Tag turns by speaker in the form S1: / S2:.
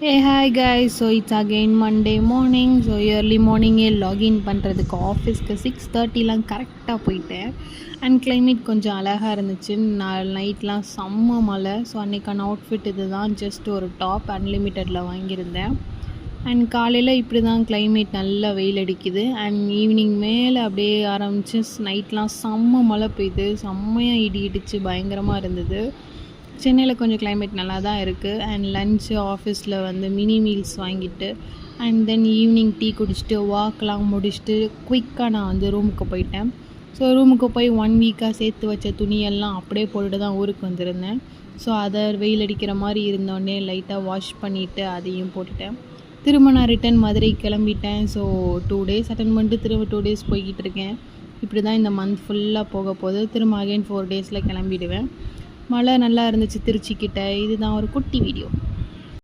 S1: Hey hi guys, so it's again Monday morning. So early morning login பண்ணுறதுக்கு ஆஃபீஸ்க்கு 6:30லாம் கரெக்டாக போயிட்டேன். அண்ட் கிளைமேட் கொஞ்சம் அழகாக இருந்துச்சு. நைட்லாம் செம்ம மழை. ஸோ அன்றைக்கான அவுட்ஃபிட் இது தான், ஜஸ்ட் ஒரு டாப் அன்லிமிட்டடில் வாங்கியிருந்தேன். அண்ட் காலையில் இப்படி தான் கிளைமேட் நல்லா வெயில் அடிக்குது. அண்ட் ஈவினிங் மேலே அப்படியே ஆரம்பிச்சு நைட்லாம் செம்ம மழை பெய்யுது, செம்மையாக இடி இடிச்சு பயங்கரமாக இருந்தது. சென்னையில் கொஞ்சம் கிளைமேட் நல்லா தான் இருக்குது. அண்ட் லன்ச்சு ஆஃபீஸில் வந்து மினி மீல்ஸ் வாங்கிட்டு அண்ட் தென் ஈவினிங் டீ குடிச்சிட்டு வாக்லாம் முடிச்சுட்டு குயிக்காக நான் வந்து ரூமுக்கு போயிட்டேன். ஸோ ரூமுக்கு போய் 1 வீக்காக சேர்த்து வச்ச துணியெல்லாம் அப்படியே போட்டுட்டு தான் ஊருக்கு வந்திருந்தேன். ஸோ அதை வெயில் அடிக்கிற மாதிரி இருந்தோடனே லைட்டாக வாஷ் பண்ணிவிட்டு அதையும் போட்டுட்டேன். திரும்ப நான் ரிட்டன் மதுரை கிளம்பிட்டேன். ஸோ 2 டேஸ் அட்டன் பண்ணிட்டு திரும்ப 2 டேஸ் போய்கிட்டு இருக்கேன். இப்படி தான் இந்த மந்த் ஃபுல்லாக போக போகுது. திரும்ப அகைன் 4 டேஸில் கிளம்பிடுவேன். மழை நல்லா இருந்துச்சு திருச்சிக்கிட்ட. இதுதான் ஒரு குட்டி வீடியோ.